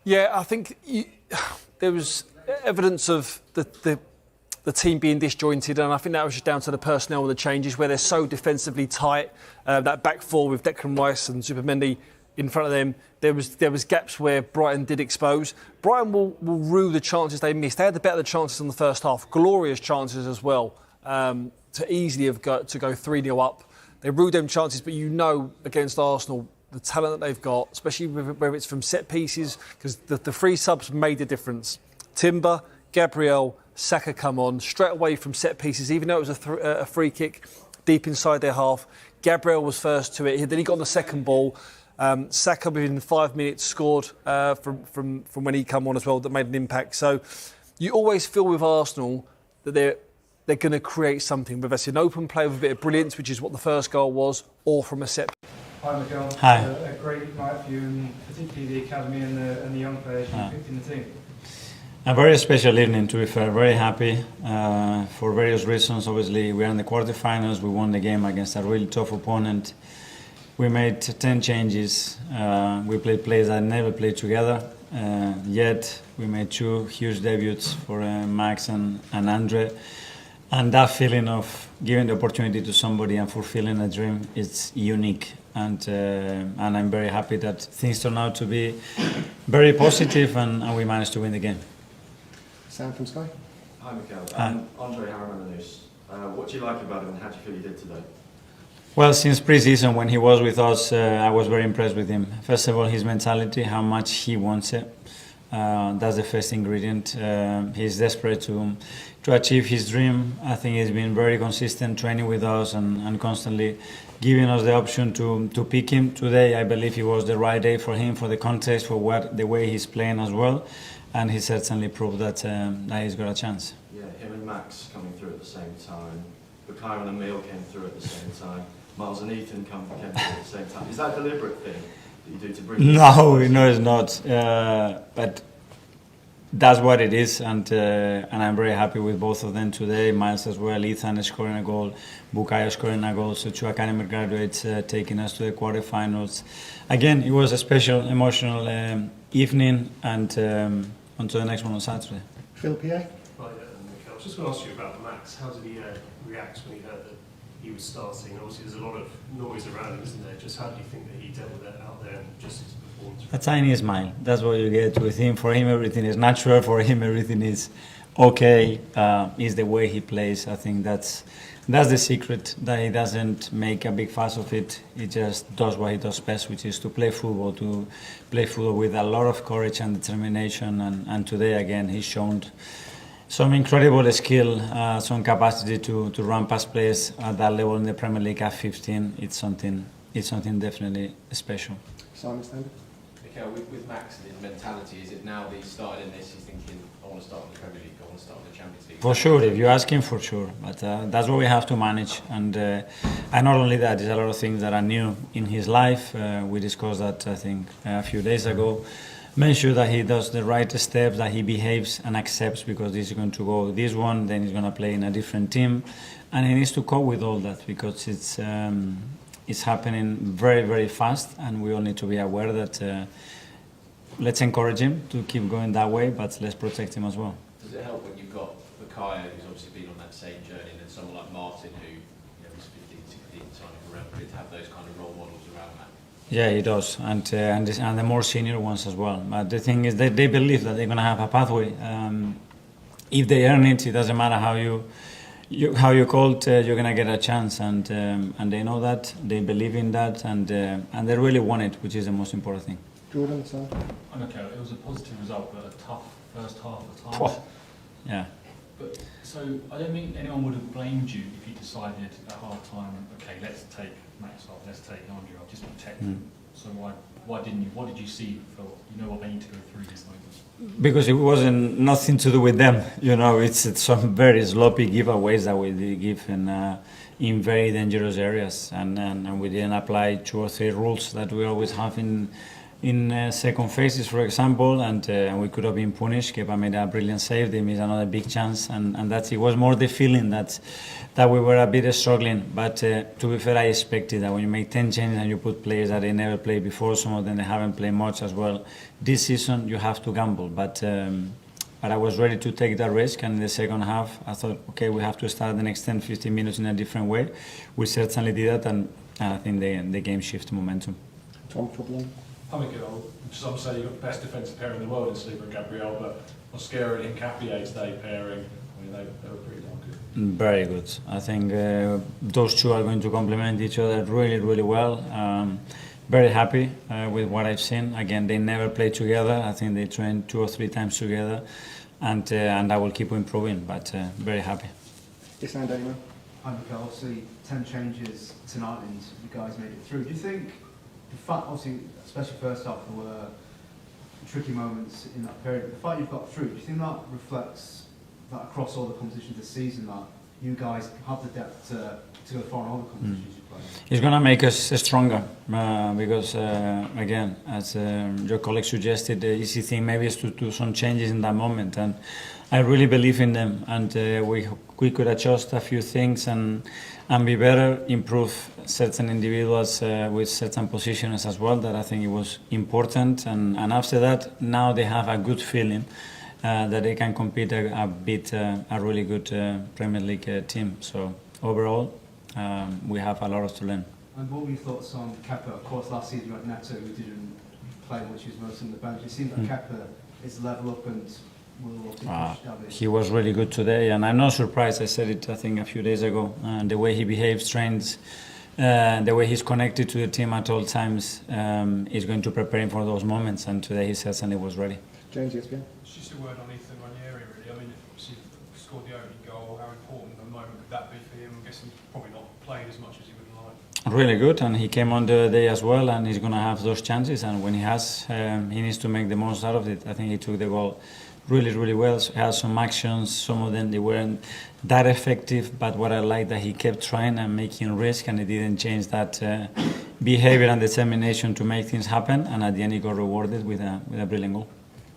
Yeah, I think there was evidence of the team being disjointed, and I think that was just down to the personnel and the changes where they're so defensively tight. That back four with Declan Rice and Supermendy in front of them, there was gaps where Brighton did expose. Brighton will rue the chances they missed. They had the better chances in the first half, glorious chances as well, to easily have got to go 3-0 up. They ruled them chances, but you know against Arsenal, the talent that they've got, especially where it's from set pieces, because the three subs made a difference. Timber, Gabriel, Saka come on straight away from set pieces, even though it was a free kick deep inside their half. Gabriel was first to it. Then he got on the second ball. Saka within 5 minutes scored from when he come on as well. That made an impact. So you always feel with Arsenal that they're going to create something, whether it's an open play with a bit of brilliance, which is what the first goal was, or from a set. Hi Mikel. Hi. A great night for you, and particularly the academy and the young players you picked in the team. A very special evening, to be fair. Very happy for various reasons. Obviously, we are in the quarterfinals. We won the game against a really tough opponent. We made 10 changes. We played players that never played together. Yet we made 2 huge debuts for Max and Andre. And that feeling of giving the opportunity to somebody and fulfilling a dream is unique. And I'm very happy that things turned out to be very positive and we managed to win the game. Sam from Sky. Hi Mikel. Andre Harrimanus. What do you like about him and how do you feel he did today? Well, since pre-season when he was with us, I was very impressed with him. First of all, his mentality, how much he wants it. That's the first ingredient. He's desperate to achieve his dream. I think he's been very consistent training with us and constantly giving us the option to pick him. Today, I believe it was the right day for him, for the context, for the way he's playing as well. And he certainly proved that he's got a chance. Yeah, him and Max coming through at the same time. Bukayo and Emil came through at the same time. Miles and Ethan came through at the same time. Is that a deliberate thing that you do to bring? No, it's not. But that's what it is, and I'm very happy with both of them today. Miles as well, Ethan scoring a goal, Bukayo scoring a goal. So 2 academy graduates taking us to the quarterfinals. Again, it was a special, emotional evening, and on to the next one on Saturday. Phil PA. Right, Mikel, I was just going to ask you about Max. How did he react when he heard that he was starting? Obviously, there's a lot of noise around him, isn't there? Just how do you think that he dealt with it out there and just his performance? A tiny smile. That's what you get with him. For him, everything is natural. For him, everything is okay. Is the way he plays. I think that's the secret. That he doesn't make a big fuss of it. He just does what he does best, which is to play football. To play football with a lot of courage and determination. And today, again, he's shown some incredible skill, some capacity to run past players at that level in the Premier League at 15. It's something definitely special. Simon Standard. Mikel, with Max and his mentality, is it now that he's started in this, he's thinking, I want to start in the Premier League, I want to start in the Champions League? For sure, if you ask him, for sure. But that's what we have to manage. And not only that, there's a lot of things that are new in his life. We discussed that, I think, a few days ago. Make sure that he does the right steps, that he behaves and accepts, because this is going to go this one, then he's going to play in a different team. And he needs to cope with all that, because it's happening very, very fast, and we all need to be aware that let's encourage him to keep going that way, but let's protect him as well. Does it help when you've got Bukayo, who's obviously been on that same journey, and then someone like Martin, who was 15, 16, signing for Real Madrid, to have those kind of role models around that? Yeah, he does, and the more senior ones as well. But the thing is that they believe that they're going to have a pathway. If they earn it, it doesn't matter how you called, you're going to get a chance, and they know that, they believe in that, and they really want it, which is the most important thing. Jordan, Sam. Okay, it was a positive result, but a tough first half at times. Yeah. But so I don't think anyone would have blamed you if you decided at half time, okay, let's take Max off, let's take Andre off, just protect him. So why didn't you? What did you see? You know what they need to go through this moment? Because it wasn't nothing to do with them. It's some very sloppy giveaways that we give in very dangerous areas, and we didn't apply 2 or 3 rules that we always have in in second phases, for example, and we could have been punished. Kepa made a brilliant save. They missed another big chance, and that's it. Was more the feeling that we were a bit struggling. But to be fair, I expected that when you make 10 changes and you put players that they never played before, some of them they haven't played much as well. This season you have to gamble, but I was ready to take that risk, and in the second half I thought, okay, we have to start the next 10-15 minutes in a different way. We certainly did that, and I think the game shifted momentum. Tom, trouble on? I mean, some say you've got the best defensive pairing in the world in Saliba and Gabriel, but Mosquera and Nkapie today pairing, I mean, they were pretty darn good. Very good. I think those two are going to complement each other really, really well. Very happy with what I've seen. Again, they never played together. I think they trained 2 or 3 times together, and I will keep improving, but very happy. Yes, and Daniel. Hi, Mikel. Obviously, 10 changes tonight and you guys made it through. Do you think, the fact, obviously, especially first half, there were tricky moments in that period, but the fact you've got through, do you think that reflects that across all the competitions this season, that you guys have the depth to go far in all the competitions you play? It's going to make us stronger because, again, as your colleague suggested, the easy thing maybe is to do some changes in that moment, and I really believe in them, and we could adjust a few things and be better, improve certain individuals with certain positions as well, that I think it was important, and after that, now they have a good feeling that they can compete a really good Premier League team. So overall, we have a lot to learn. And what were your thoughts on Kepa? Of course, last season you had Neto, who didn't play much, he was mostly on the bench. It seems that Kepa is level up and will be pushed down. He was really good today, and I'm not surprised. I said it, I think, a few days ago. The way he behaves, trains, the way he's connected to the team at all times is going to prepare him for those moments, and today he certainly was ready. James, ESPN. It's just a word on Nwaneri, really. I mean, obviously, he scored the opening goal. How important a moment could that be for him? I'm guessing he's probably not played as much as he would like. Really good, and he came on the day as well, and he's going to have those chances, and when he has, he needs to make the most out of it. I think he took the goal really, really well. He had some actions, some of them they weren't that effective, but what I like that he kept trying and making risk, and he didn't change that behavior and determination to make things happen, and at the end he got rewarded with a brilliant goal.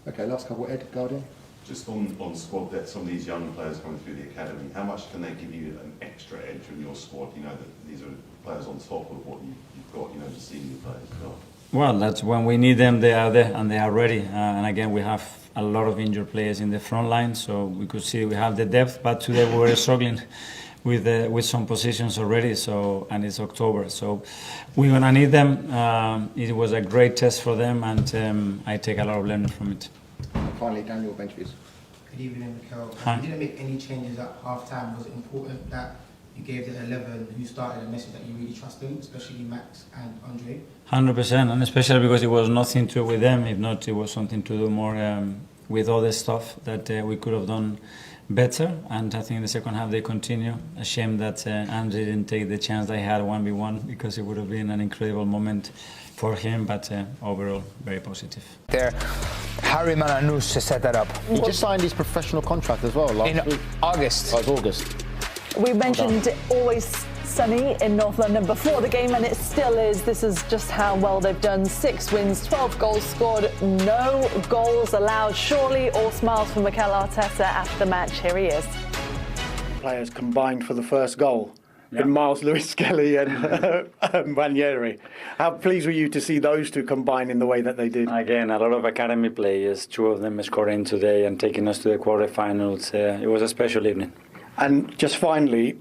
Okay, last couple. Ed, Guardian. Just on squad depth, some of these young players coming through the academy, how much can they give you an extra edge in your squad? You know that these are players on top of what you've got, you know, the senior players as well. Well, that's when we need them, they are there and they are ready. And again, we have a lot of injured players in the front line, so we could see we have the depth, but today we were struggling with some positions already. So, and it's October, so we're gonna need them. It was a great test for them, and I take a lot of learning from it. Finally, Daniel, bench views. Good evening, Mikel. Hi. You didn't make any changes at half-time. Was it important that you gave the 11 who started a message that you really trust in, especially Max and Andre? 100%, and especially because it was nothing to do with them. If not, it was something to do more with other stuff that we could have done better. And I think in the second half they continue. A shame that Andre didn't take the chance they had 1v1, because it would have been an incredible moment for him, but overall very positive. There, Harry Mananous has set that up. He just signed his professional contract as well last week. August. Oh, it's August. We mentioned always sunny in North London before the game, and it still is. This is just how well they've done. 6 wins, 12 goals scored, no goals allowed. Surely all smiles for Mikel Arteta after the match. Here he is. Players combined for the first goal. In Miles Lewis-Skelly and Nwaneri. How pleased were you to see those two combine in the way that they did? Again, a lot of academy players, 2 of them scoring today and taking us to the quarterfinals. It was a special evening. And just finally,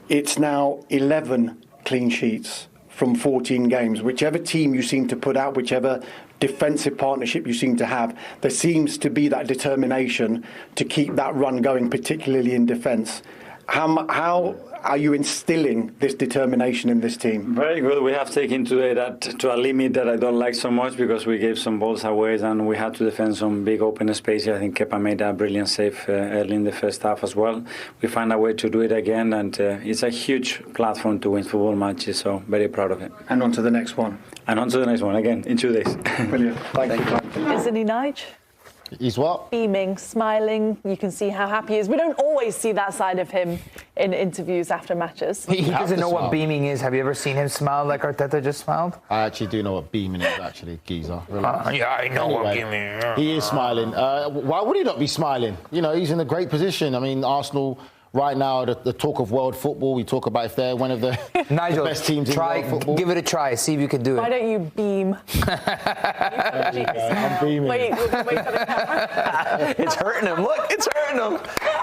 it's now 11 clean sheets from 14 games. Whichever team you seem to put out, whichever defensive partnership you seem to have, there seems to be that determination to keep that run going, particularly in defence. How are you instilling this determination in this team? Very good. We have taken today that to a limit that I don't like so much, because we gave some balls away and we had to defend some big open spaces. I think Kepa made a brilliant save early in the first half as well. We find a way to do it again, and it's a huge platform to win football matches, so very proud of it. And on to the next one. And on to the next one again in 2 days. Brilliant. Thank you. Isn't he, Nige? He's what? Beaming, smiling. You can see how happy he is. We don't always see that side of him in interviews after matches. He doesn't know what beaming is. Have you ever seen him smile like Arteta just smiled? I actually do know what beaming is, actually, geezer. Yeah, I know what beaming is. He is smiling. Why would he not be smiling? You know, he's in a great position. I mean, Arsenal right now, the talk of world football, we talk about if they're one of the, Nigel, the best teams in world football. Give it a try. See if you can do it. Why don't you beam? I'm beaming. Wait for the camera. It's hurting him. Look, it's hurting him.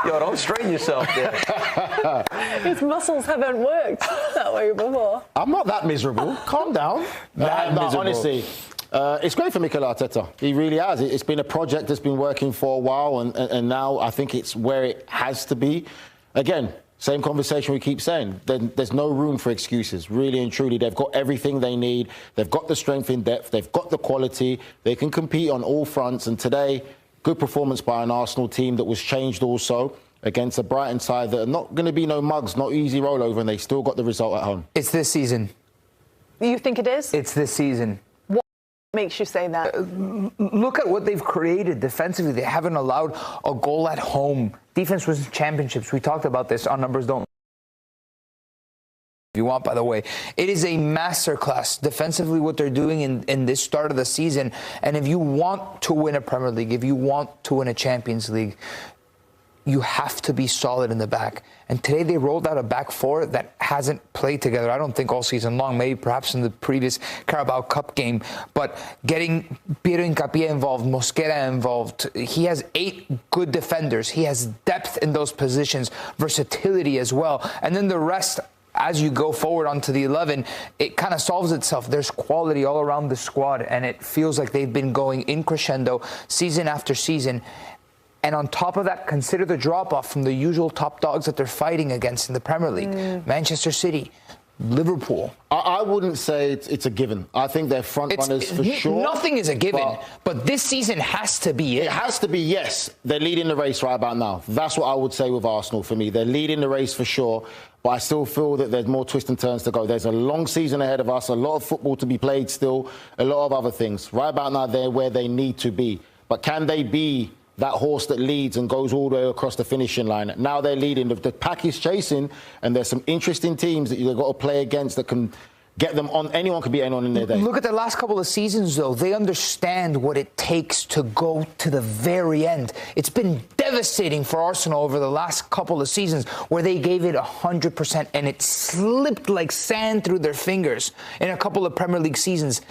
Yo, don't strain yourself there. His muscles haven't worked that way before. I'm not that miserable. Calm down. No, honestly. It's great for Mikel Arteta. He really has. It's been a project that's been working for a while, and now I think it's where it has to be. Again, same conversation we keep saying. There's no room for excuses, really and truly. They've got everything they need. They've got the strength in depth. They've got the quality. They can compete on all fronts. And today, good performance by an Arsenal team that was changed also against a Brighton side that are not going to be no mugs, not easy rollover, and they still got the result at home. It's this season. You think it is? It's this season. What makes you say that? Look at what they've created defensively. They haven't allowed a goal at home. Defense wins championships. We talked about this. Our numbers don't. If you want, by the way, it is a masterclass defensively what they're doing in this start of the season. And if you want to win a Premier League, if you want to win a Champions League, you have to be solid in the back. And today they rolled out a back four that hasn't played together, I don't think, all season long, maybe perhaps in the previous Carabao Cup game. But getting Piero Hincapié involved, Mosquera involved, he has 8 good defenders. He has depth in those positions, versatility as well. And then the rest, as you go forward onto the 11, it kind of solves itself. There's quality all around the squad, and it feels like they've been going in crescendo season after season. And on top of that, consider the drop-off from the usual top dogs that they're fighting against in the Premier League. Manchester City, Liverpool. I wouldn't say it's a given. I think they're front runners for sure. Nothing is a given, but this season has to be it. It has to be, yes. They're leading the race right about now. That's what I would say with Arsenal for me. They're leading the race for sure, but I still feel that there's more twists and turns to go. There's a long season ahead of us, a lot of football to be played still, a lot of other things. Right about now, they're where they need to be. But can they be that horse that leads and goes all the way across the finishing line? Now they're leading. The pack is chasing, and there's some interesting teams that you've got to play against that can get them on. Anyone can beat anyone in their day. Look at the last couple of seasons, though. They understand what it takes to go to the very end. It's been devastating for Arsenal over the last couple of seasons where they gave it 100% and it slipped like sand through their fingers in a couple of Premier League seasons.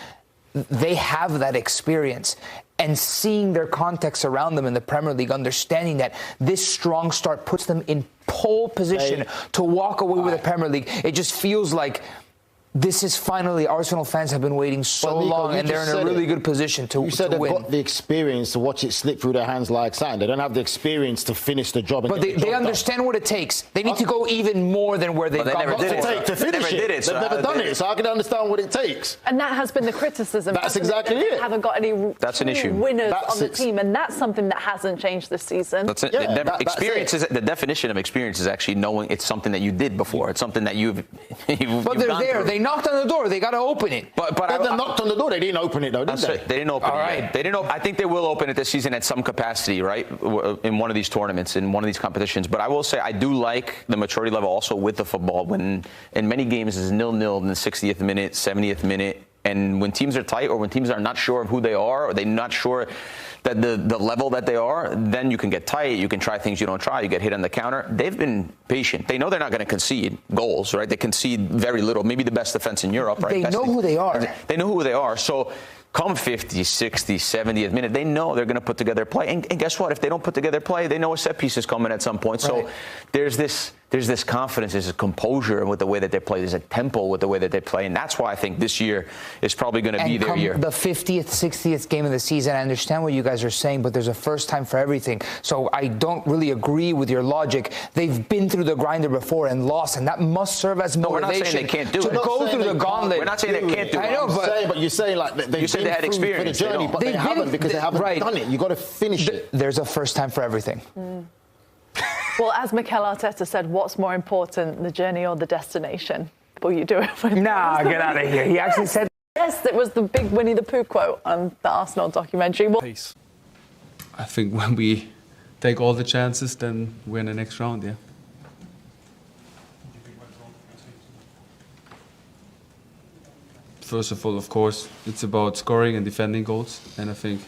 They have that experience. And seeing their context around them in the Premier League, understanding that this strong start puts them in pole position to walk away with the Premier League, it just feels like this is finally, Arsenal fans have been waiting so long, and they're in a really good position to win. You said they've got the experience to watch it slip through their hands like sand. They don't have the experience to finish the job. But they understand what it takes. They need to go even more than where they've gone. What's it take to finish it? They've never done it, so I can understand what it takes. And that has been the criticism. That's exactly it. They haven't got any winners on the team, and that's something that hasn't changed this season. That's it. Experience is the definition of experience is actually knowing it's something that you did before. It's something that you've But they're there. They knocked on the door. They got to open it. But they knocked on the door. They didn't open it, though, did they? They didn't open it yet. They didn't. I think they will open it this season at some capacity, right, in one of these tournaments, in one of these competitions. But I will say I do like the maturity level also with the football. When in many games it's 0-0 in the 60th minute, 70th minute, and when teams are tight or when teams are not sure of who they are or they're not sure that the level that they are, then you can get tight. You can try things you don't try. You get hit on the counter. They've been patient. They know they're not going to concede goals, right? They concede very little. Maybe the best defense in Europe, right? They know who they are. They know who they are. So come 50, 60, 70th minute, they know they're going to put together play. And guess what? If they don't put together play, they know a set piece is coming at some point. So there's this confidence, there's a composure with the way that they play, there's a tempo with the way that they play, and that's why I think this year is probably going to be their year. The 50th, 60th game of the season, I understand what you guys are saying, but there's a first time for everything. So I don't really agree with your logic. They've been through the grinder before and lost, and that must serve as motivation. No, we're not saying they can't do it. To go through the gauntlet. We're not saying they can't do it. I know, but you're saying like they've been they had experience for the journey, but they haven't because they haven't done it. You've got to finish it. There's a first time for everything. Well, as Mikel Arteta said, what's more important, the journey or the destination? Will you do it? Nah, get out of here. He actually said... Yes, it was the big Winnie the Pooh quote on the Arsenal documentary. Peace. I think when we take all the chances, then we're in the next round, yeah. first of all, of course, it's about scoring and defending goals. And I think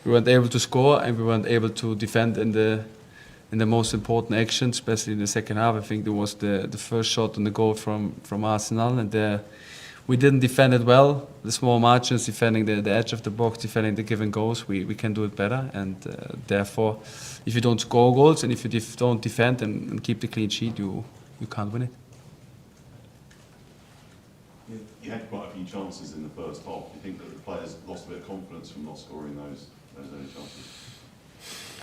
we weren't able to score and we weren't able to defend in the most important action, especially in the second half. I think there was the first shot on the goal from Arsenal, and we didn't defend it well. The small margins, defending the edge of the box, defending the given goals, we can do it better. And therefore, if you don't score goals and if you don't defend and keep the clean sheet, you can't win it. You had quite a few chances in the first half. Do you think that the players lost a bit of confidence from not scoring those early chances?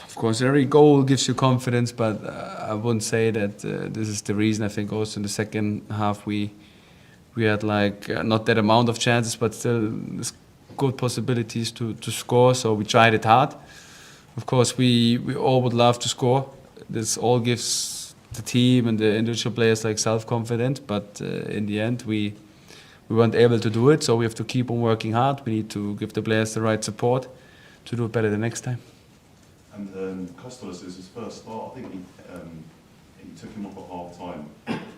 Of course, every goal gives you confidence, but I wouldn't say that this is the reason. I think also in the second half we had not that amount of chances, but still there's good possibilities to score. So we tried it hard. Of course, we all would love to score. This all gives the team and the individual players self-confidence, but in the end we weren't able to do it. So we have to keep on working hard. We need to give the players the right support to do it better the next time. And Costello is his first start. I think he took him off at half time.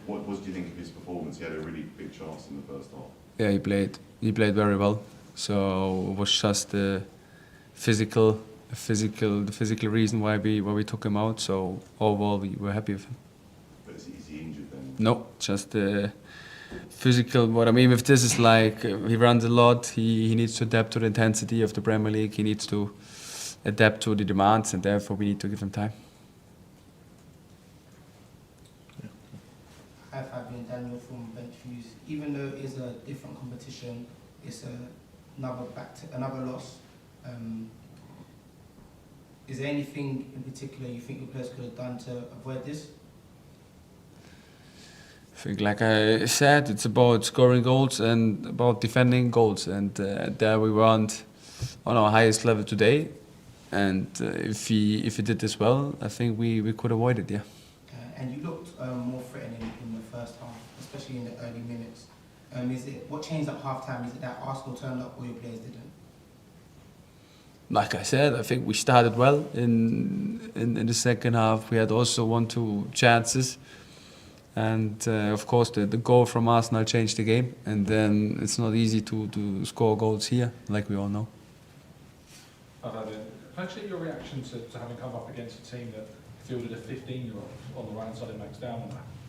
What do you think of his performance? He had a really big chance in the first half. Yeah, he played very well. So it was just the physical reason why we took him out. So overall we were happy with him. But is he injured then? No, just physical. What I mean with this is he runs a lot. He needs to adapt to the intensity of the Premier League. He needs to adapt to the demands, and therefore we need to give him time. Hi Fabian, Daniel from Bench Views. Even though it's a different competition, it's another loss. Is there anything in particular you think your players could have done to avoid this? I think, like I said, it's about scoring goals and about defending goals, and there we weren't on our highest level today. And if he did this well, I think we could avoid it, yeah. And you looked more threatening in the first half, especially in the early minutes. What changed at half-time? Is it that Arsenal turned up or your players didn't? Like I said, I think we started well in the second half. We had also 1-2 chances. And of course the goal from Arsenal changed the game. And then it's not easy to score goals here, like we all know. Actually, your reaction to having come up against a team that fielded a 15-year-old on the right side of Max down,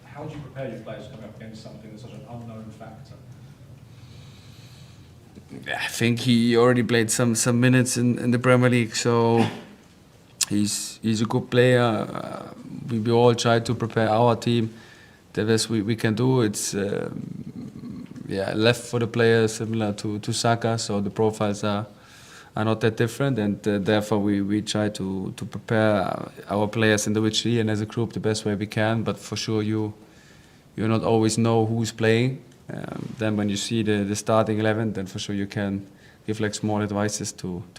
how do you prepare your players coming up against something that's such an unknown factor? I think he already played some minutes in the Premier League, so he's a good player. We all try to prepare our team the best we can do. It's left for the players similar to Saka, so the profiles are not that different, and therefore we try to prepare our players individually and as a group the best way we can. But for sure you not always know who's playing. Then when you see the starting 11, then for sure you can give small advices to